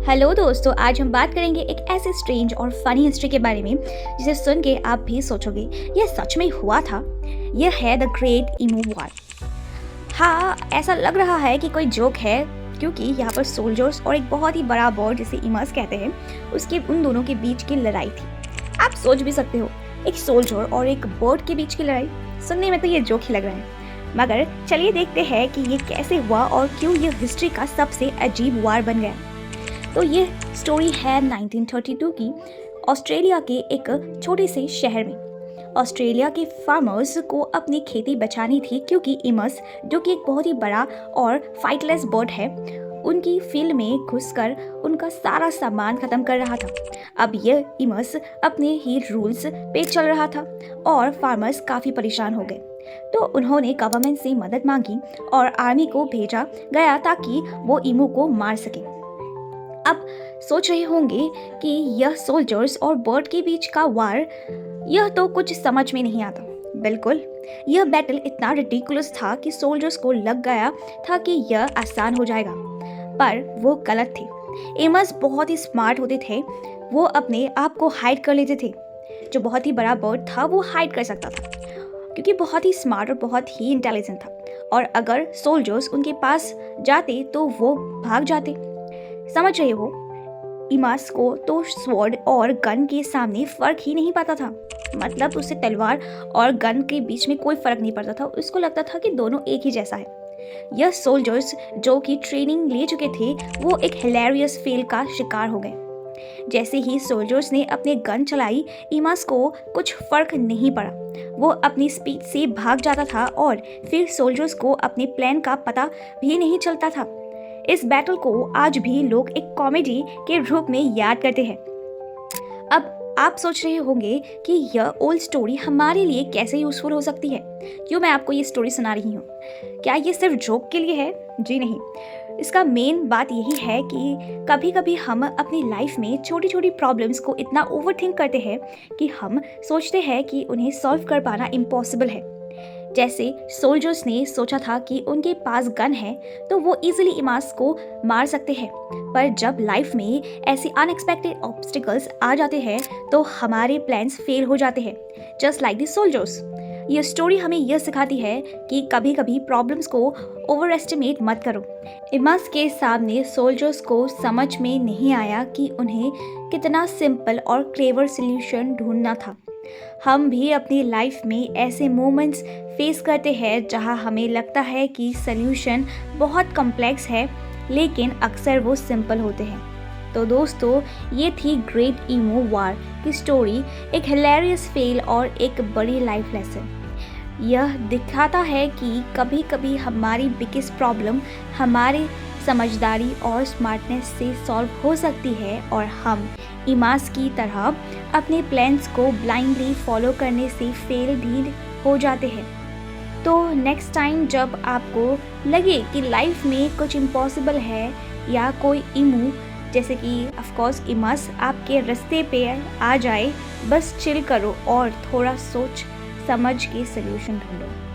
Hello दोस्तों, आज हम बात करेंगे एक ऐसे स्ट्रेंज और फनी हिस्ट्री के बारे में जिसे सुन के आप भी सोचोगे यह सच में हुआ था। यह है द ग्रेट इमू वॉर। हाँ, ऐसा लग रहा है कि कोई जोक है, क्योंकि यहाँ पर सोल्जर्स और एक बहुत ही बड़ा बर्ड जिसे इमस कहते हैं उसके उन दोनों के बीच की लड़ाई थी। आप सोच भी सकते हो, एक सोल्जर और एक बर्ड के बीच की लड़ाई। सुनने में तो ये जोक ही लग रहा है, मगर चलिए देखते हैं कि ये कैसे हुआ और क्यों ये हिस्ट्री का सबसे अजीब वार बन गया। तो ये स्टोरी है 1932 की, ऑस्ट्रेलिया के एक छोटे से शहर में। ऑस्ट्रेलिया के फार्मर्स को अपनी खेती बचानी थी, क्योंकि इमस, जो कि एक बहुत ही बड़ा और फाइटलेस बर्ड है, उनकी फील्ड में घुसकर उनका सारा सामान खत्म कर रहा था। अब यह इमस अपने ही रूल्स पे चल रहा था और फार्मर्स काफ़ी परेशान हो गए। तो उन्होंने गवर्नमेंट से मदद मांगी और आर्मी को भेजा गया ताकि वो इमू को मार सके। अब सोच रहे होंगे कि यह सोल्जर्स और बर्ड के बीच का वार, यह तो कुछ समझ में नहीं आता। बिल्कुल, यह बैटल इतना रिडिकुलस था कि सोल्जर्स को लग गया था कि यह आसान हो जाएगा, पर वो गलत थे। एमस बहुत ही स्मार्ट होते थे, वो अपने आप को हाइड कर लेते थे। जो बहुत ही बड़ा बर्ड था वो हाइड कर सकता था, क्योंकि बहुत ही स्मार्ट और बहुत ही इंटेलिजेंट था, और अगर सोल्जर्स उनके पास जाते तो वो भाग जाते। समझ रहे हो, इमास को तो स्वॉर्ड और गन के सामने फर्क ही नहीं पाता था। मतलब उसे तलवार और गन के बीच में कोई फर्क नहीं पड़ता था, उसको लगता था कि दोनों एक ही जैसा है। यह सोल्जर्स जो कि ट्रेनिंग ले चुके थे, वो एक हिलेरियस फेल का शिकार हो गए। जैसे ही सोल्जर्स ने अपने गन चलाई, इमास को कुछ फर्क नहीं पड़ा। वो अपनी स्पीड से भाग जाता था और फिर सोल्जर्स को अपने प्लान का पता भी नहीं चलता था। इस बैटल को आज भी लोग एक कॉमेडी के रूप में याद करते हैं। अब आप सोच रहे होंगे कि यह ओल्ड स्टोरी हमारे लिए कैसे यूजफुल हो सकती है। क्यों मैं आपको ये स्टोरी सुना रही हूँ? क्या ये सिर्फ जोक के लिए है? जी नहीं, इसका मेन बात यही है कि कभी कभी हम अपनी लाइफ में छोटी छोटी प्रॉब्लम्स को इतना ओवरथिंक करते हैं कि हम सोचते हैं कि उन्हें सॉल्व कर पाना इम्पॉसिबल है। जैसे सोल्जर्स ने सोचा था कि उनके पास गन है तो वो इजीली इमास को मार सकते हैं, पर जब लाइफ में ऐसे अनएक्सपेक्टेड ऑब्स्टिकल्स आ जाते हैं तो हमारे प्लान्स फेल हो जाते हैं, जस्ट लाइक द सोल्जर्स। ये स्टोरी हमें यह सिखाती है कि कभी कभी प्रॉब्लम्स को ओवर एस्टिमेट मत करो। इमास के सामने सोल्जर्स को समझ में नहीं आया कि उन्हें कितना सिंपल और क्लेवर सॉल्यूशन ढूंढना था। हम भी अपनी लाइफ में ऐसे मोमेंट्स फेस करते हैं जहां हमें लगता है कि सॉल्यूशन बहुत कॉम्प्लेक्स है, लेकिन अक्सर वो सिंपल होते हैं। तो दोस्तों, ये थी ग्रेट इमू वार की स्टोरी, एक हिलेरियस फेल और एक बड़ी लाइफ लेसन। यह दिखाता है कि कभी कभी हमारी बिगेस्ट प्रॉब्लम हमारे समझदारी और स्मार्टनेस से सॉल्व हो सकती है, और हम इमास की तरह अपने प्लान्स को ब्लाइंडली फॉलो करने से फेल भी हो जाते हैं। तो नेक्स्ट टाइम जब आपको लगे कि लाइफ में कुछ इम्पॉसिबल है या कोई इमू, जैसे कि ऑफ कोर्स इमास, आपके रास्ते पे आ जाए, बस चिल करो और थोड़ा सोच समझ के सल्यूशन ढूंढो।